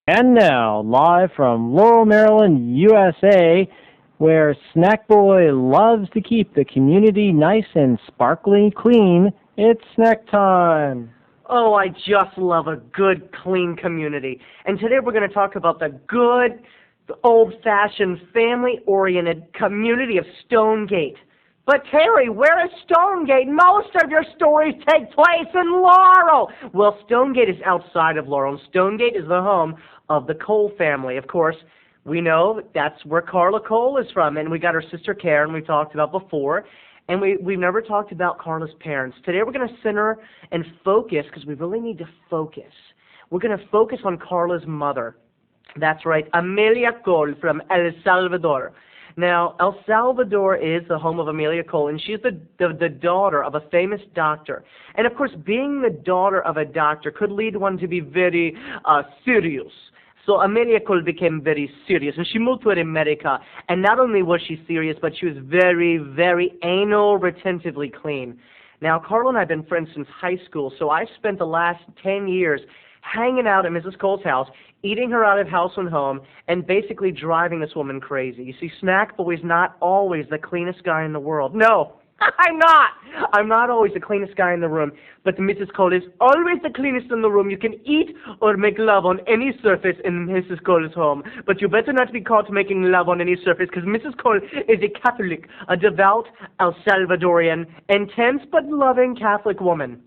And now, live from Laurel, Maryland, USA, where Snackboy loves to keep the community nice and sparkling clean, it's snack time. Oh, I just love a good, clean community. And today we're going to talk about the good, old-fashioned, family-oriented community of Stonegate. But Terry, where is Stonegate? Most of your stories take place in Laurel. Well, Stonegate is outside of Laurel. Stonegate is the home of the Cole family. Of course, we know that's where Carla Cole is from, and we got her sister Karen we talked about before. And we've never talked about Carla's parents. Today we're going to center and focus, because we really need to focus. We're going to focus on Carla's mother. That's right, Amelia Cole from El Salvador. Now, El Salvador is the home of Amelia Cole, and she's the daughter of a famous doctor. And of course, being the daughter of a doctor could lead one to be very serious. So Amelia Cole became very serious, and she moved to America. And not only was she serious, but she was very, very anal retentively clean. Now, Carla and I have been friends since high school, so I've spent the last 10 years hanging out at Mrs. Cole's house, eating her out of house and home, and basically driving this woman crazy. You see, Snackboy's not always the cleanest guy in the world. No, I'm not. I'm not always the cleanest guy in the room, but Mrs. Cole is always the cleanest in the room. You can eat or make love on any surface in Mrs. Cole's home, but you better not be caught making love on any surface, because Mrs. Cole is a Catholic, a devout El Salvadorian, intense but loving Catholic woman.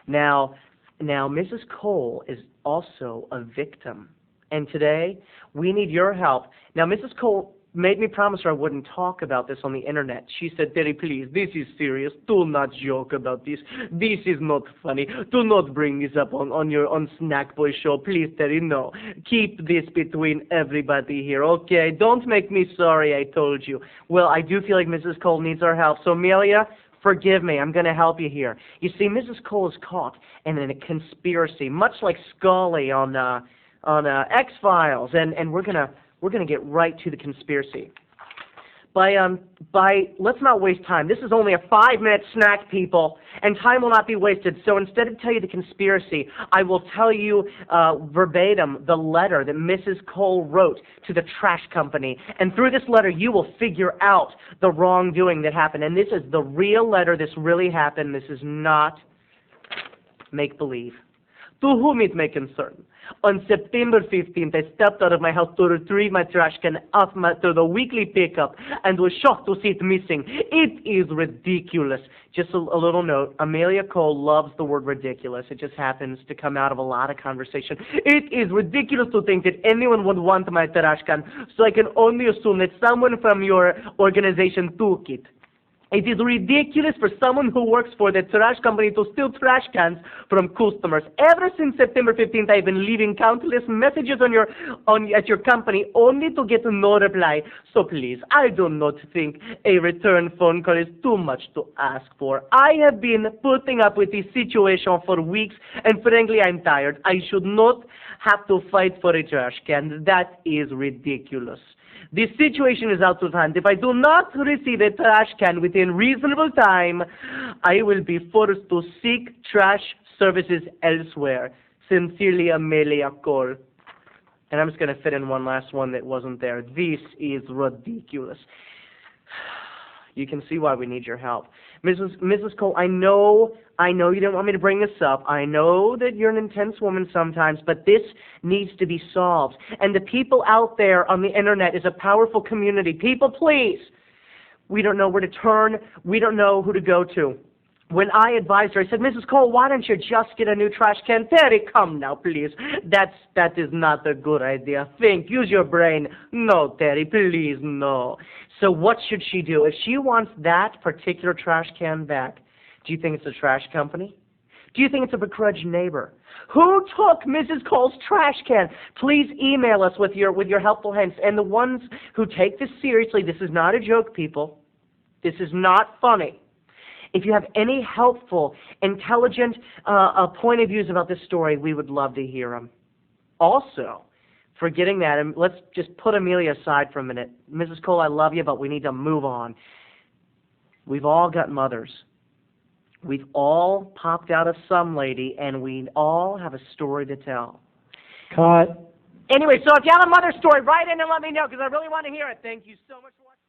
Now, Mrs. Cole is also a victim, and today we need your help. Now, Mrs. Cole made me promise her I wouldn't talk about this on the internet. She said, "Terry, please, this is serious. Do not joke about this. This is not funny. Do not bring this up on Snackboy show. Please, Terry, no. Keep this between everybody here, okay? Don't make me sorry I told you." Well, I do feel like Mrs. Cole needs our help, so Amelia, forgive me, I'm going to help you here. You see, Mrs. Cole is caught in a conspiracy, much like Scully on X-Files, and we're gonna get right to the conspiracy. Let's not waste time. This is only a 5-minute snack, people, and time will not be wasted. So instead of tell you the conspiracy, I will tell you verbatim the letter that Mrs. Cole wrote to the trash company. And through this letter, you will figure out the wrongdoing that happened. And this is the real letter. This really happened. This is not make-believe. To whom it may concern, on September 15th, I stepped out of my house to retrieve my trash can after the weekly pickup and was shocked to see it missing. It is ridiculous. Just a little note, Amelia Cole loves the word ridiculous. It just happens to come out of a lot of conversation. It is ridiculous to think that anyone would want my trash can, so I can only assume that someone from your organization took it. It is ridiculous for someone who works for the trash company to steal trash cans from customers. Ever since September 15th, I've been leaving countless messages at your company only to get no reply. So please, I do not think a return phone call is too much to ask for. I have been putting up with this situation for weeks, and frankly, I'm tired. I should not have to fight for a trash can. That is ridiculous. This situation is out of hand. If I do not receive a trash can within reasonable time, I will be forced to seek trash services elsewhere. Sincerely, Amelia Cole. And I'm just going to fit in one last one that wasn't there. This is ridiculous. You can see why we need your help. Mrs. Cole, I know you didn't want me to bring this up. I know that you're an intense woman sometimes, but this needs to be solved. And the people out there on the internet is a powerful community. People, please. We don't know where to turn. We don't know who to go to. When I advised her, I said, "Mrs. Cole, why don't you just get a new trash can?" "Terry, come now, please. That is not a good idea. Think, use your brain." "No, Terry, please, no." So what should she do? If she wants that particular trash can back, do you think it's a trash company? Do you think it's a begrudged neighbor? Who took Mrs. Cole's trash can? Please email us with your helpful hints. And the ones who take this seriously, this is not a joke, people. This is not funny. If you have any helpful, intelligent point of views about this story, we would love to hear them. Also, forgetting that, and let's just put Amelia aside for a minute. Mrs. Cole, I love you, but we need to move on. We've all got mothers. We've all popped out of some lady, and we all have a story to tell. Cut. Anyway, so if you have a mother story, write in and let me know because I really want to hear it. Thank you so much for watching.